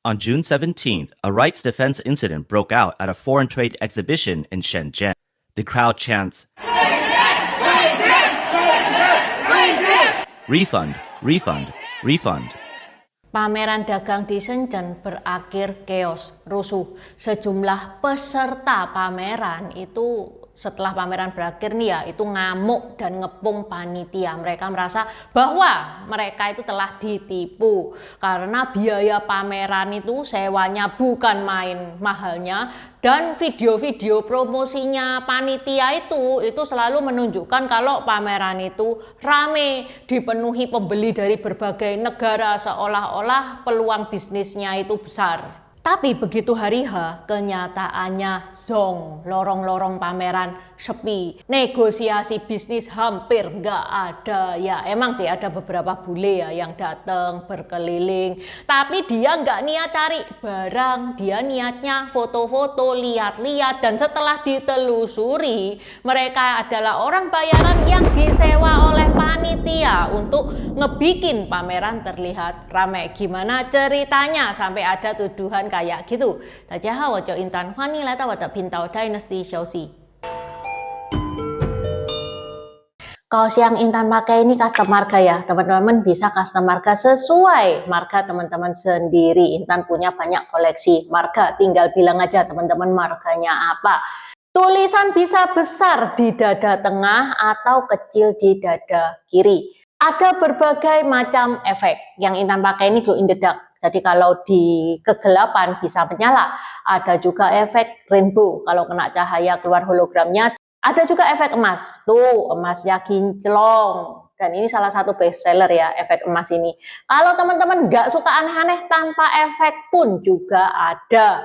On June 17th, a rights defense incident broke out at a foreign trade exhibition in Shenzhen. The crowd chants, "Refund, refund, refund." Pameran dagang di Shenzhen berakhir keos, rusuh. Sejumlah peserta pameran itu setelah pameran berakhir nih ya, itu ngamuk dan ngepung panitia. Mereka merasa bahwa mereka itu telah ditipu karena biaya pameran itu sewanya bukan main mahalnya, dan video-video promosinya panitia itu selalu menunjukkan kalau pameran itu rame, dipenuhi pembeli dari berbagai negara, seolah-olah peluang bisnisnya itu besar. Tapi begitu hari H, kenyataannya zong, lorong-lorong pameran sepi, negosiasi bisnis hampir nggak ada. Ya emang sih ada beberapa bule ya yang datang berkeliling, tapi dia nggak niat cari barang, dia niatnya foto-foto, lihat-lihat, dan setelah ditelusuri, mereka adalah orang bayaran yang disewa oleh panitia untuk ngebikin pameran terlihat ramai. Gimana ceritanya sampai ada tuduhan kayak gitu? 大家好，我叫 Intan， 欢迎来到我的频道 Dynasty 消息。Kaos yang Intan pakai ini custom marga ya, teman-teman bisa custom marga sesuai marga teman-teman sendiri. Intan punya banyak koleksi marga, tinggal bilang aja teman-teman marganya apa. Tulisan bisa besar di dada tengah atau kecil di dada kiri. Ada berbagai macam efek. Yang Intan pakai ini glow in the dark. Jadi kalau di kegelapan bisa menyala. Ada juga efek rainbow. Kalau kena cahaya keluar hologramnya. Ada juga efek emas. Tuh, emasnya kinclong. Dan ini salah satu best seller ya, efek emas ini. Kalau teman-teman nggak suka aneh-aneh, tanpa efek pun juga ada.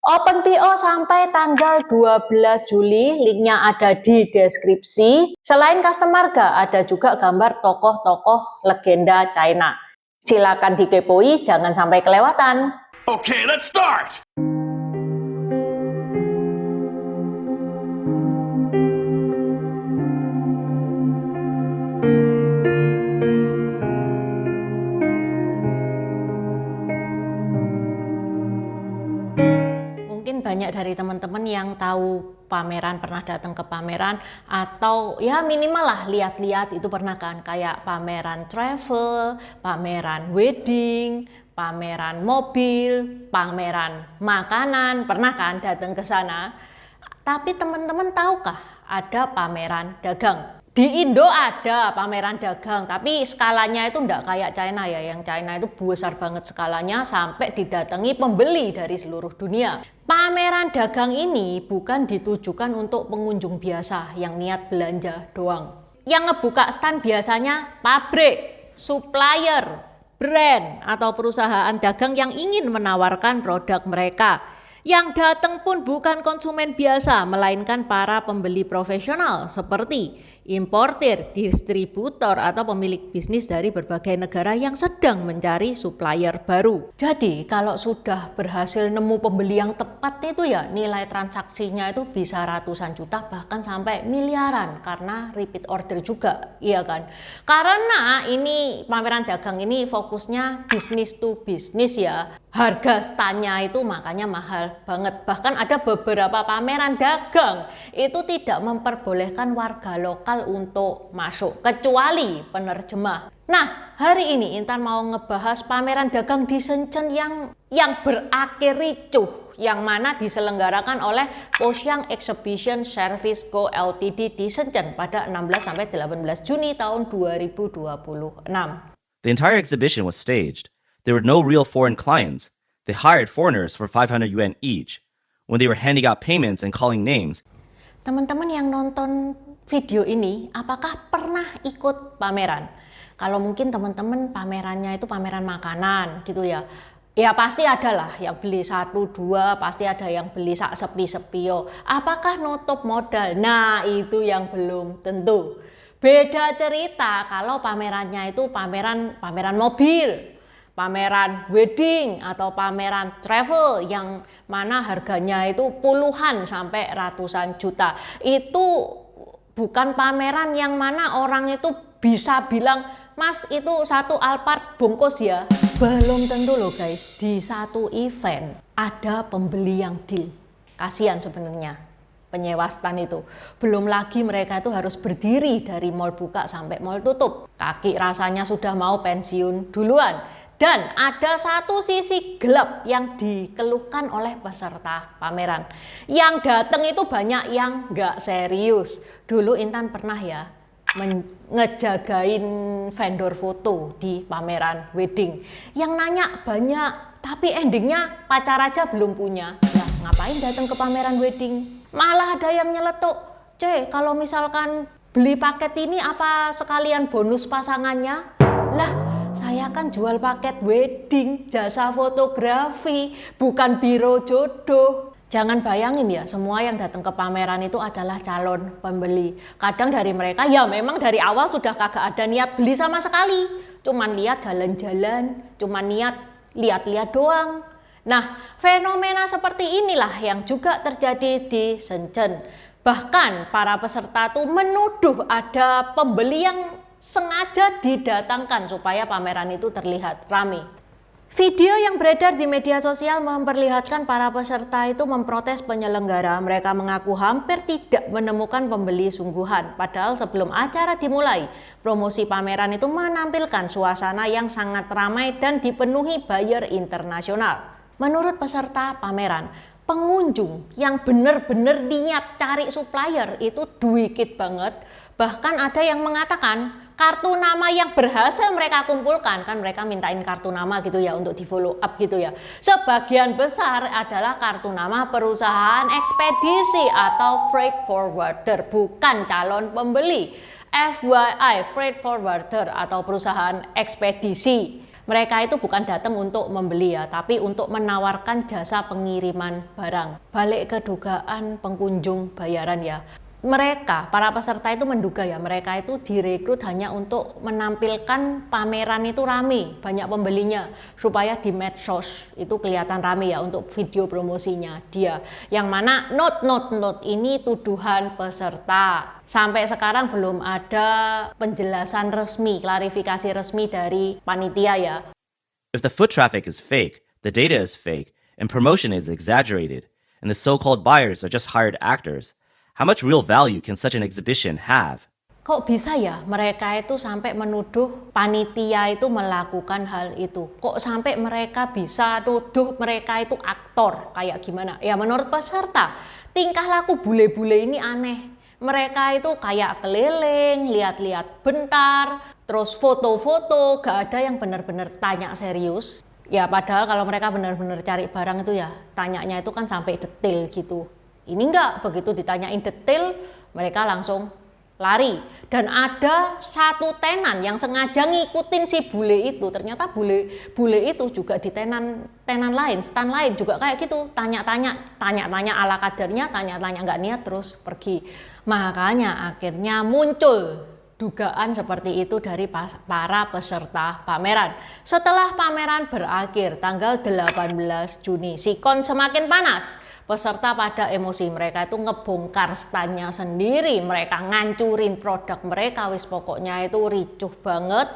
Open PO sampai tanggal 12 Juli, linknya ada di deskripsi. Selain custom marga, ada juga gambar tokoh-tokoh legenda China. Silakan dikepoi, jangan sampai kelewatan. Okay, let's start! Mungkin banyak dari teman-teman yang tahu pameran, pernah datang ke pameran, atau ya minimal lah lihat-lihat itu pernah kan, kayak pameran travel, pameran wedding, pameran mobil, pameran makanan, pernah kan datang ke sana. Tapi teman-teman tahukah ada pameran dagang? Di Indo ada pameran dagang, tapi skalanya itu enggak kayak China ya. Yang China itu besar banget skalanya sampai didatangi pembeli dari seluruh dunia. Pameran dagang ini bukan ditujukan untuk pengunjung biasa yang niat belanja doang. Yang ngebuka stand biasanya pabrik, supplier, brand, atau perusahaan dagang yang ingin menawarkan produk mereka. Yang datang pun bukan konsumen biasa, melainkan para pembeli profesional seperti importir, distributor, atau pemilik bisnis dari berbagai negara yang sedang mencari supplier baru. Jadi kalau sudah berhasil nemu pembeli yang tepat itu ya, nilai transaksinya itu bisa ratusan juta bahkan sampai miliaran karena repeat order juga, iya kan? Karena ini pameran dagang ini fokusnya bisnis to bisnis ya. Harga standnya itu makanya mahal banget. Bahkan ada beberapa pameran dagang itu tidak memperbolehkan warga lokal untuk masuk kecuali penerjemah. Nah, hari ini Intan mau ngebahas pameran dagang di Shenzhen yang berakhir ricuh, yang mana diselenggarakan oleh Posyang Exhibition Service Co Ltd di Shenzhen pada 16-18 Juni tahun 2026. The entire exhibition was staged. There were no real foreign clients. They hired foreigners for 500 yuan each. When they were handing out payments and calling names, teman-teman yang nonton video ini, apakah pernah ikut pameran? Kalau mungkin teman-teman pamerannya itu pameran makanan gitu ya. Ya pasti ada lah yang beli 1, 2, pasti ada yang beli sak sepi-sepio. Apakah nutup modal? Nah itu yang belum tentu. Beda cerita kalau pamerannya itu pameran mobil, pameran wedding, atau pameran travel yang mana harganya itu puluhan sampai ratusan juta. Itu bukan pameran yang mana orang itu bisa bilang, "Mas itu satu Alphard bungkus ya." Belum tentu loh guys, di satu event ada pembeli yang deal. Kasihan sebenarnya penyewa stan itu. Belum lagi mereka itu harus berdiri dari mall buka sampai mall tutup. Kaki rasanya sudah mau pensiun duluan. Dan ada satu sisi gelap yang dikeluhkan oleh peserta pameran. Yang datang itu banyak yang nggak serius. Dulu Intan pernah ya ngejagain vendor foto di pameran wedding. Yang nanya banyak, tapi endingnya pacar aja belum punya. Nah, ngapain datang ke pameran wedding? Malah ada yang nyeletuk, kalau misalkan beli paket ini apa sekalian bonus pasangannya? Lah, saya kan jual paket wedding, jasa fotografi, bukan biro jodoh. Jangan bayangin ya, semua yang datang ke pameran itu adalah calon pembeli. Kadang dari mereka ya memang dari awal sudah kagak ada niat beli sama sekali. Cuman lihat jalan-jalan, cuman niat lihat-lihat doang. Nah, fenomena seperti inilah yang juga terjadi di Shenzhen. Bahkan para peserta tuh menuduh ada pembeli yang sengaja didatangkan supaya pameran itu terlihat ramai. Video yang beredar di media sosial memperlihatkan para peserta itu memprotes penyelenggara. Mereka mengaku hampir tidak menemukan pembeli sungguhan. Padahal sebelum acara dimulai, promosi pameran itu menampilkan suasana yang sangat ramai dan dipenuhi buyer internasional. Menurut peserta pameran, pengunjung yang benar-benar niat cari supplier itu duikit banget. Bahkan ada yang mengatakan kartu nama yang berhasil mereka kumpulkan, kan mereka mintain kartu nama gitu ya untuk di follow up gitu ya. Sebagian besar adalah kartu nama perusahaan ekspedisi atau freight forwarder, bukan calon pembeli. FYI, freight forwarder atau perusahaan ekspedisi. Mereka itu bukan datang untuk membeli ya, tapi untuk menawarkan jasa pengiriman barang. Balik ke dugaan pengunjung bayaran ya. Mereka, para peserta itu menduga ya, mereka itu direkrut hanya untuk menampilkan pameran itu rame, banyak pembelinya, supaya di medsos itu kelihatan rame ya untuk video promosinya dia. Yang mana note ini tuduhan peserta. Sampai sekarang belum ada penjelasan resmi, klarifikasi resmi dari panitia ya. If the foot traffic is fake, the data is fake, and promotion is exaggerated, and the so-called buyers are just hired actors, how much real value can such an exhibition have? Kok bisa ya mereka itu sampai menuduh panitia itu melakukan hal itu? Kok sampai mereka bisa tuduh mereka itu aktor kayak gimana? Ya menurut peserta, tingkah laku bule-bule ini aneh. Mereka itu kayak keliling, lihat-lihat bentar, terus foto-foto, gak ada yang benar-benar tanya serius. Ya padahal kalau mereka benar-benar cari barang itu ya tanyanya itu kan sampai detail gitu. Ini enggak, begitu ditanyain detail, mereka langsung lari. Dan ada satu tenan yang sengaja ngikutin si bule itu. Ternyata bule itu juga di tenan lain, stand lain juga kayak gitu. Tanya-tanya ala kadarnya, tanya-tanya nggak niat terus pergi. Makanya akhirnya muncul dugaan seperti itu dari para peserta pameran. Setelah pameran berakhir tanggal 18 Juni, sikon semakin panas. Peserta pada emosi, mereka itu ngebongkar standnya sendiri, mereka ngancurin produk mereka, wis pokoknya itu ricuh banget.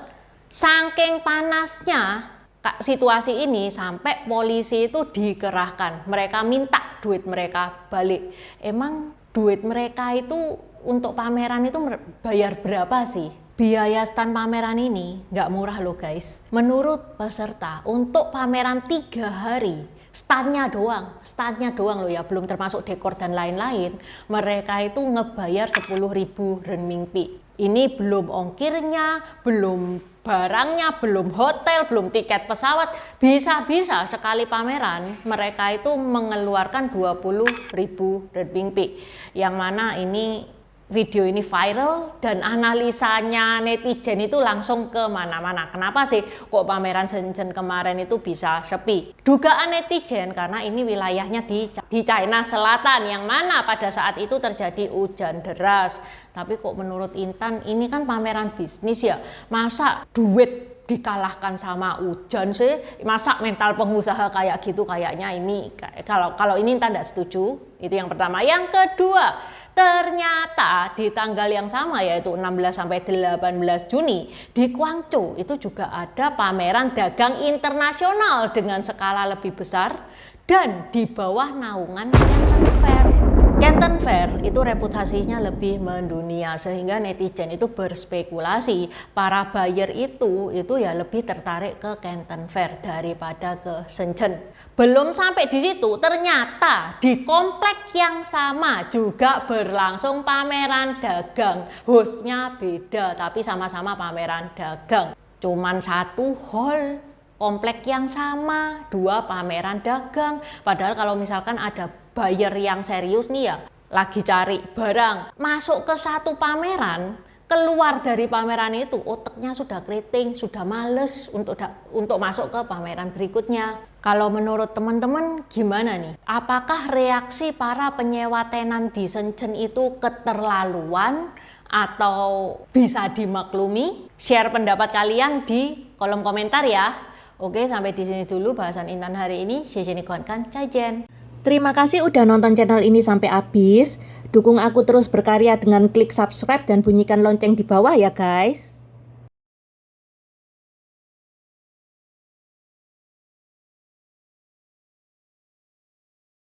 Saking panasnya situasi ini sampai polisi itu dikerahkan. Mereka minta duit mereka balik. Emang duit mereka itu untuk pameran itu bayar berapa sih? Biaya stand pameran ini nggak murah loh guys. Menurut peserta untuk pameran 3 hari, standnya doang loh ya, belum termasuk dekor dan lain-lain. Mereka itu ngebayar 10.000 renminbi. Ini belum ongkirnya, belum barangnya, belum hotel, belum tiket pesawat. Bisa-bisa sekali pameran mereka itu mengeluarkan 20.000 renminbi. Yang mana ini video ini viral dan analisanya netizen itu langsung ke mana-mana. Kenapa sih kok pameran Shenzhen kemarin itu bisa sepi? Dugaan netizen karena ini wilayahnya di China Selatan yang mana pada saat itu terjadi hujan deras. Tapi kok menurut Intan ini kan pameran bisnis ya, masa duit dikalahkan sama hujan sih? Masa mental pengusaha kayak gitu? Kayaknya ini kalau ini entah tidak setuju. Itu yang pertama. Yang kedua, ternyata di tanggal yang sama yaitu 16 sampai 18 Juni di Guangzhou itu juga ada pameran dagang internasional dengan skala lebih besar dan di bawah naungan Canton Fair. Canton Fair itu reputasinya lebih mendunia sehingga netizen itu berspekulasi para buyer itu ya lebih tertarik ke Canton Fair daripada ke Shenzhen. Belum sampai di situ, ternyata di komplek yang sama juga berlangsung pameran dagang. Hostnya beda tapi sama-sama pameran dagang. Cuman satu hall. Komplek yang sama, 2 pameran dagang. Padahal kalau misalkan ada buyer yang serius nih ya, lagi cari barang, masuk ke satu pameran, keluar dari pameran itu otaknya sudah keriting, sudah males untuk masuk ke pameran berikutnya. Kalau menurut teman-teman gimana nih? Apakah reaksi para penyewa tenan di Shenzhen itu keterlaluan atau bisa dimaklumi? Share pendapat kalian di kolom komentar ya. Oke, sampai di sini dulu bahasan Intan hari ini. Terima kasih udah nonton channel ini sampai habis. Dukung aku terus berkarya dengan klik subscribe dan bunyikan lonceng di bawah ya guys.